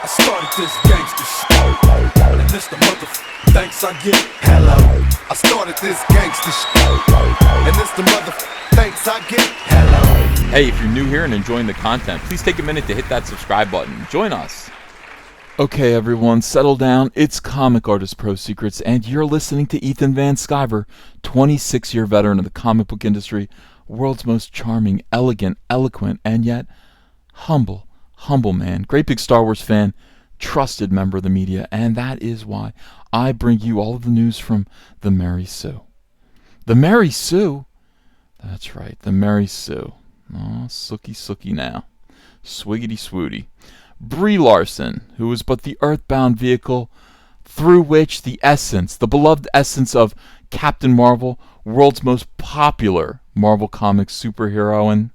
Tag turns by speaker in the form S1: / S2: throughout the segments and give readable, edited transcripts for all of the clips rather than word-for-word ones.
S1: I started this gangster shit, and this the thanks I get. Hello. I started this gangster shit, and this the thanks I get. Hello.
S2: Hey, if you're new here and enjoying the content, please take a minute to hit that subscribe button. Join us. Okay, everyone, settle down. It's Comic Artist Pro Secrets, and you're listening to Ethan Van Sciver, 26-year veteran of the comic book industry, world's most charming, elegant, eloquent, and yet humble man, great big Star Wars fan, trusted member of the media, and that is why I bring you all of the news from the Mary Sue. The Mary Sue? That's right, the Mary Sue. Oh, sooky now. Swiggity swooty. Brie Larson, who is but the earthbound vehicle through which the beloved essence of Captain Marvel, world's most popular Marvel Comics heroine,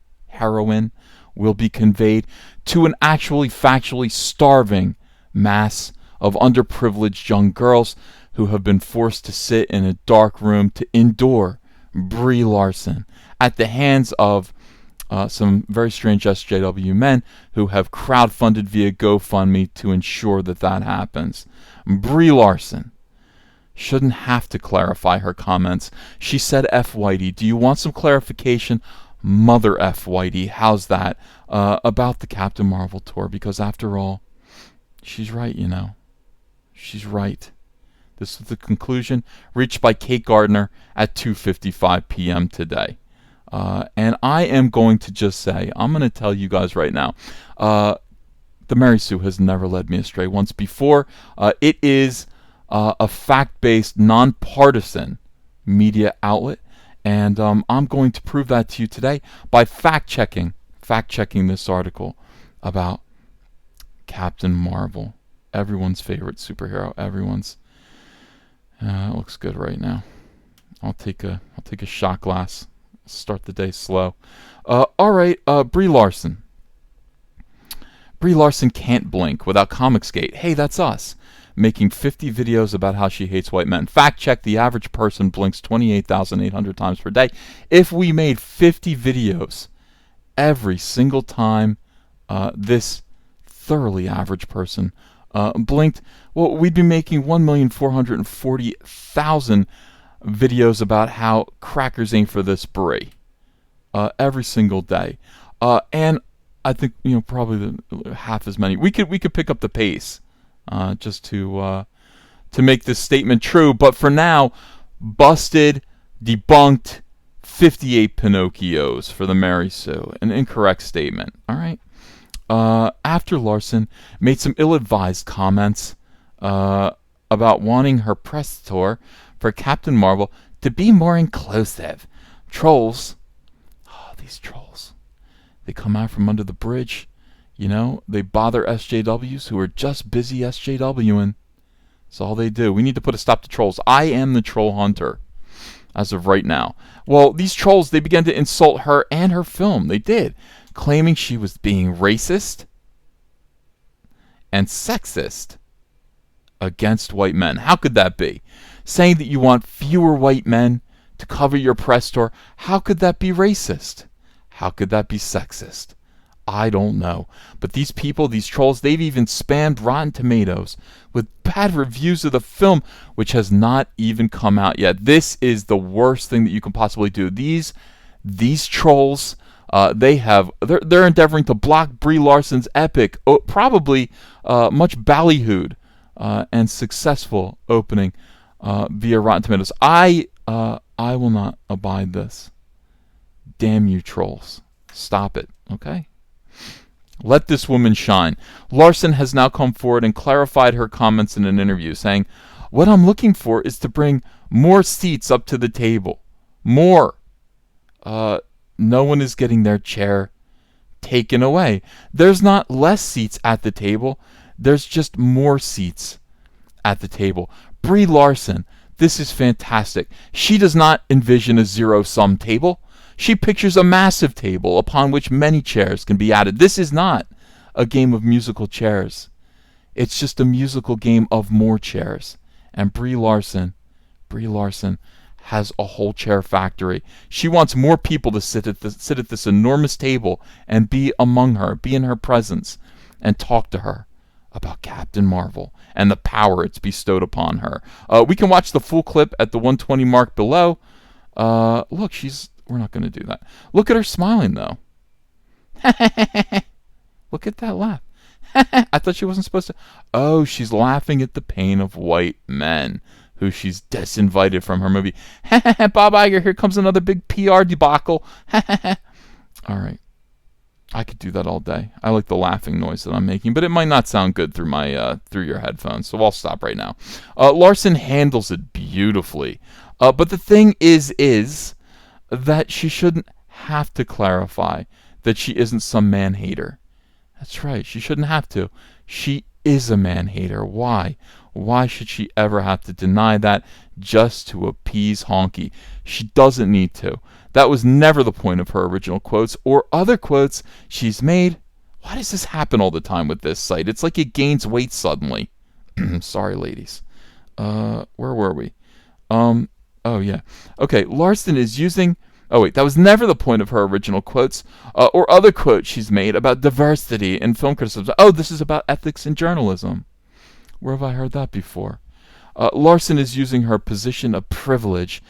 S2: will be conveyed to an actually factually starving mass of underprivileged young girls who have been forced to sit in a dark room to endure Brie Larson at the hands of some very strange SJW men who have crowdfunded via GoFundMe to ensure that happens. Brie Larson shouldn't have to clarify her comments. She said, F. Whitey, do you want some clarification? Mother F. Whitey, how's that? About the Captain Marvel tour, because after all, she's right, you know. She's right. This is the conclusion reached by Kate Gardner at 2:55 p.m. today. And I am going to just say, I'm going to tell you guys right now, the Mary Sue has never led me astray once before. It is a fact-based, nonpartisan media outlet. And I'm going to prove that to you today by fact-checking this article about Captain Marvel, everyone's favorite superhero. It looks good right now. I'll take a shot glass. Start the day slow. All right, Brie Larson. Brie Larson can't blink without Comicsgate. Hey, that's us. Making 50 videos about how she hates white men. Fact check, the average person blinks 28,800 times per day. If we made 50 videos every single time this thoroughly average person blinked, well, we'd be making 1,440,000 videos about how crackers ain't for this Brie every single day. And I think, probably half as many. We could pick up the pace. Just to make this statement true. But for now, busted, debunked, 58 Pinocchios for the Mary Sue. An incorrect statement. All right. After Larson made some ill-advised comments about wanting her press tour for Captain Marvel to be more inclusive. Trolls. Oh, these trolls. They come out from under the bridge. They bother SJWs who are just busy SJWing. That's all they do. We need to put a stop to trolls. I am the troll hunter as of right now. Well, these trolls, they began to insult her and her film. They did, claiming she was being racist and sexist against white men. How could that be? Saying that you want fewer white men to cover your press tour, how could that be racist? How could that be sexist? I don't know. But these people, these trolls, they've even spammed Rotten Tomatoes with bad reviews of the film, which has not even come out yet. This is the worst thing that you can possibly do. These trolls, they're endeavoring to block Brie Larson's epic, probably much ballyhooed and successful opening via Rotten Tomatoes. I will not abide this. Damn you, trolls. Stop it, okay? Let this woman shine. Larson has now come forward and clarified her comments in an interview, saying, "What I'm looking for is to bring more seats up to the table. More. No one is getting their chair taken away. There's not less seats at the table. There's just more seats at the table." Brie Larson, this is fantastic. She does not envision a zero-sum table. She pictures a massive table upon which many chairs can be added. This is not a game of musical chairs. It's just a musical game of more chairs. And Brie Larson has a whole chair factory. She wants more people to sit at this enormous table and be among her, be in her presence, and talk to her about Captain Marvel and the power it's bestowed upon her. We can watch the full clip at the 120 mark below. Look, we're not going to do that. Look at her smiling, though. Look at that laugh. I thought she wasn't supposed to. Oh, she's laughing at the pain of white men who she's disinvited from her movie. Bob Iger, here comes another big PR debacle. All right. I could do that all day. I like the laughing noise that I'm making, but it might not sound good through my through your headphones, so I'll stop right now. Larson handles it beautifully, but the thing is that she shouldn't have to clarify that she isn't some man-hater. That's right, she shouldn't have to. She is a man-hater. Why? Why should she ever have to deny that just to appease Honky? She doesn't need to. That was never the point of her original quotes or other quotes she's made. Why does this happen all the time with this site? It's like it gains weight suddenly. Sorry, ladies. Where were we? Oh, yeah. Okay, Larson is using... Oh, wait, that was never the point of her original quotes or other quotes she's made about diversity in film criticism. Oh, this is about ethics in journalism. Where have I heard that before? Larson is using her position of privilege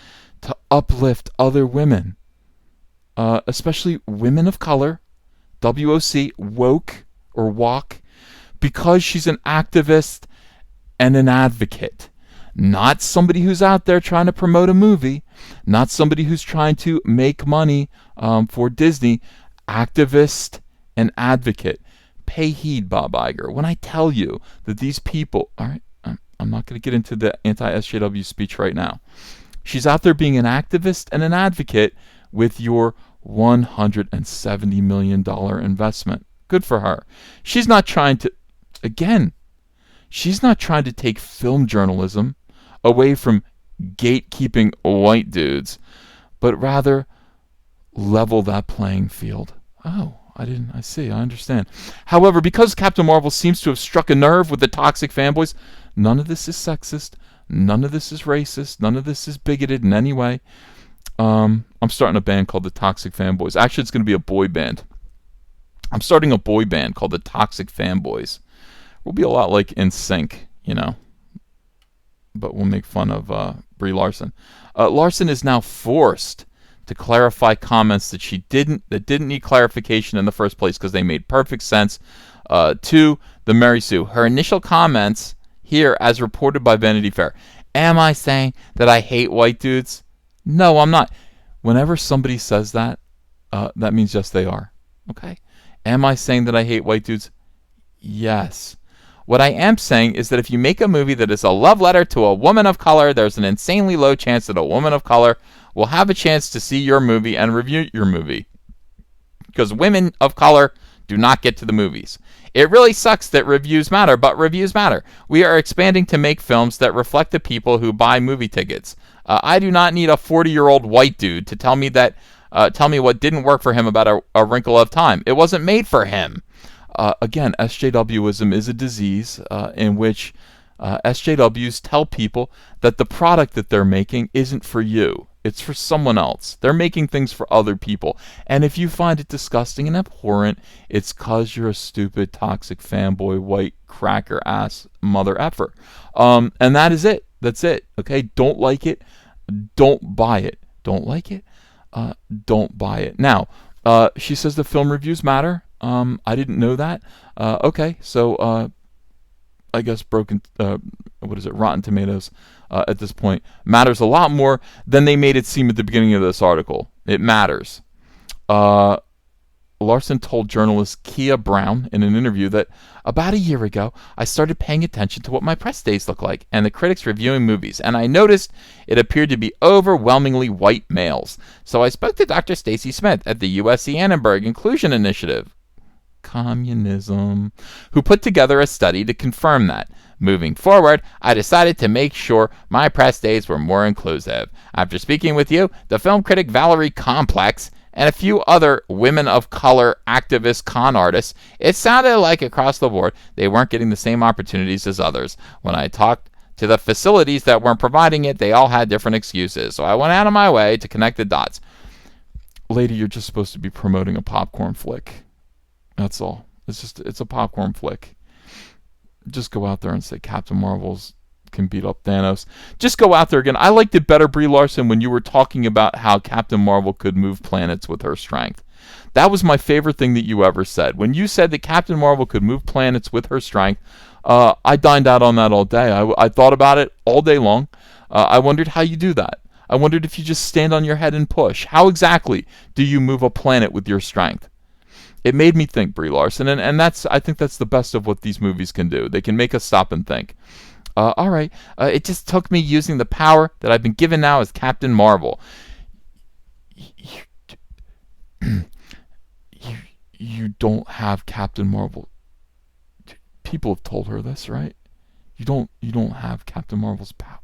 S2: to uplift other women, especially women of color, WOC, woke, or walk, because she's an activist and an advocate. Not somebody who's out there trying to promote a movie, not somebody who's trying to make money for Disney. Activist and advocate. Pay heed, Bob Iger, when I tell you that these people... All right, I'm not going to get into the anti-SJW speech right now. She's out there being an activist and an advocate with your $170 million investment. Good for her. She's not trying to... Again, she's not trying to take film journalism away from gatekeeping white dudes, but rather level that playing field. Oh, I see, I understand. However, because Captain Marvel seems to have struck a nerve with the toxic fanboys, none of this is sexist, none of this is racist, none of this is bigoted in any way. I'm starting a band called the Toxic Fanboys. Actually, it's going to be a boy band. I'm starting a boy band called the Toxic Fanboys. We'll be a lot like NSYNC, you know, but we'll make fun of Brie Larson. Larson is now forced to clarify comments that didn't need clarification in the first place because they made perfect sense to the Mary Sue. Her initial comments here, as reported by Vanity Fair. Am I saying that I hate white dudes? No, I'm not. Whenever somebody says that, that means yes, they are. Okay? Am I saying that I hate white dudes? Yes. What I am saying is that if you make a movie that is a love letter to a woman of color, there's an insanely low chance that a woman of color will have a chance to see your movie and review your movie. Because women of color do not get to the movies. It really sucks that reviews matter, but reviews matter. We are expanding to make films that reflect the people who buy movie tickets. I do not need a 40-year-old white dude to tell me what didn't work for him about A Wrinkle of Time. It wasn't made for him. Again, SJWism is a disease in which SJWs tell people that the product that they're making isn't for you. It's for someone else. They're making things for other people. And if you find it disgusting and abhorrent, it's because you're a stupid, toxic fanboy, white, cracker ass mother effer. And that is it. That's it. Okay? Don't like it. Don't buy it. Don't like it. Don't buy it. Now, she says the film reviews matter. I didn't know that. Okay, so I guess Rotten Tomatoes at this point matters a lot more than they made it seem at the beginning of this article. It matters. Larson told journalist Kia Brown in an interview that about a year ago, I started paying attention to what my press days look like and the critics reviewing movies, and I noticed it appeared to be overwhelmingly white males. So I spoke to Dr. Stacy Smith at the USC Annenberg Inclusion Initiative, communism, who put together a study to confirm that. Moving forward, I decided to make sure my press days were more inclusive. After speaking with you, the film critic Valerie Complex, and a few other women of color activist con artists, it sounded like across the board they weren't getting the same opportunities as others. When I talked to the facilities that weren't providing it, they all had different excuses. So I went out of my way to connect the dots. Lady, you're just supposed to be promoting a popcorn flick. That's all. It's a popcorn flick. just go out there and say Captain Marvel's can beat up Thanos. Just go out there again. I liked it better, Brie Larson, when you were talking about how Captain Marvel could move planets with her strength. That was my favorite thing that you ever said. When you said that Captain Marvel could move planets with her strength, I dined out on that all day. I thought about it all day long. I wondered how you do that. I wondered if you just stand on your head and push. How exactly do you move a planet with your strength? It made me think, Brie Larson, and I think that's the best of what these movies can do. They can make us stop and think. All right, it just took me using the power that I've been given now as Captain Marvel. You don't have Captain Marvel. People have told her this, right? You don't have Captain Marvel's power.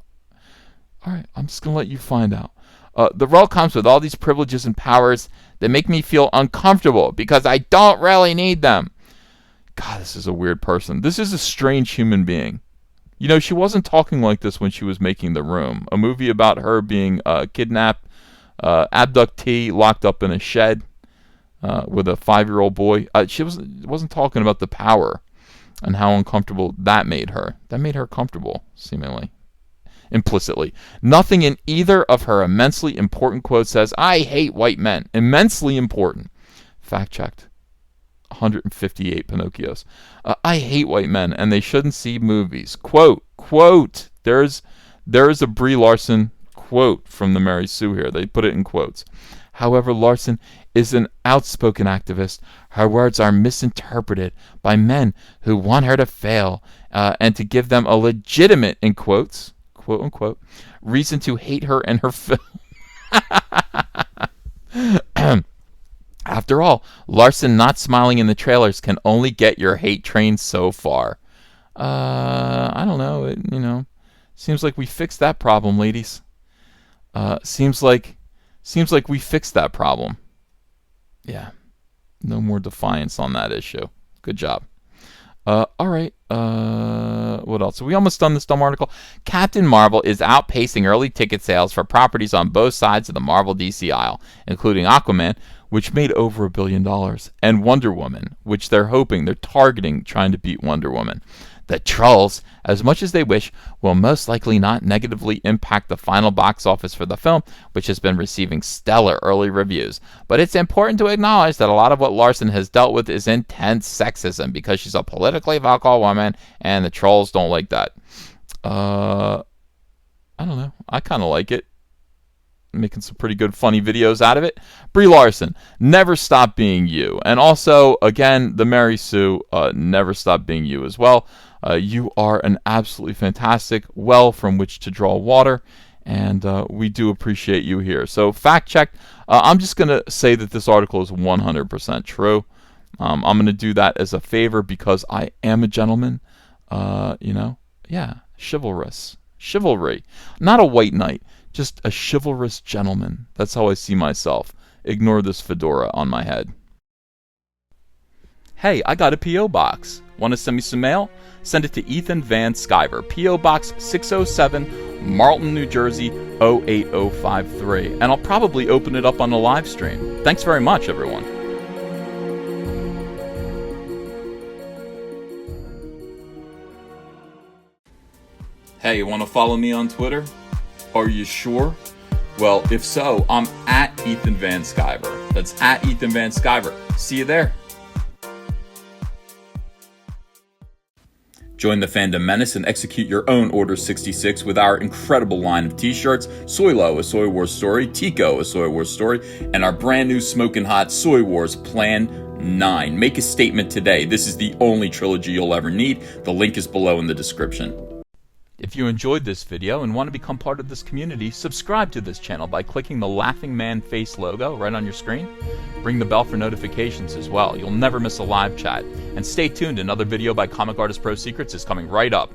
S2: All right, I'm just gonna let you find out. The role comes with all these privileges and powers that make me feel uncomfortable because I don't really need them. God, this is a weird person. This is a strange human being. You know, she wasn't talking like this when she was making The Room, a movie about her being kidnapped, abductee, locked up in a shed with a 5-year-old boy. She wasn't talking about the power and how uncomfortable that made her. That made her comfortable, seemingly. Implicitly. Nothing in either of her immensely important quotes says, I hate white men. Immensely important. Fact checked. 158 Pinocchios. I hate white men and they shouldn't see movies. Quote. There's a Brie Larson quote from the Mary Sue here. They put it in quotes. However, Larson is an outspoken activist. Her words are misinterpreted by men who want her to fail and to give them a legitimate, in quotes, quote unquote, reason to hate her and her film. After all, Larson not smiling in the trailers can only get your hate train so far. I don't know. Seems like we fixed that problem, ladies. Seems like we fixed that problem. Yeah. No more defiance on that issue. Good job. All right. What else? Are we almost done this dumb article? Captain Marvel is outpacing early ticket sales for properties on both sides of the Marvel DC aisle, including Aquaman, which made over $1 billion, and Wonder Woman, which they're targeting, trying to beat Wonder Woman. The Trolls, as much as they wish, will most likely not negatively impact the final box office for the film, which has been receiving stellar early reviews. But it's important to acknowledge that a lot of what Larson has dealt with is intense sexism, because she's a politically vocal woman, and the Trolls don't like that. I don't know. I kind of like it. Making some pretty good funny videos out of it. Brie Larson, never stop being you. And also, again, the Mary Sue, never stop being you as well. You are an absolutely fantastic well from which to draw water, and we do appreciate you here. So, fact check. I'm just going to say that this article is 100% true. I'm going to do that as a favor because I am a gentleman. Yeah, chivalrous. Chivalry. Not a white knight. Just a chivalrous gentleman. That's how I see myself. Ignore this fedora on my head. Hey, I got a P.O. box. Want to send me some mail? Send it to Ethan Van Sciver, P.O. Box 607, Marlton, New Jersey, 08053. And I'll probably open it up on a live stream. Thanks very much, everyone. Hey, you want to follow me on Twitter? Are you sure? Well, if so, I'm at Ethan Van Sciver. That's at Ethan Van Sciver. See you there. Join the fandom menace and execute your own Order 66 with our incredible line of t-shirts, Soylo, a Soy Wars story, Tico, a Soy Wars story, and our brand new smoking hot Soy Wars Plan 9. Make a statement today. This is the only trilogy you'll ever need. The link is below in the description. If you enjoyed this video and want to become part of this community, subscribe to this channel by clicking the laughing man face logo right on your screen. Ring the bell for notifications as well. You'll never miss a live chat. And stay tuned, another video by Comic Artist Pro Secrets is coming right up.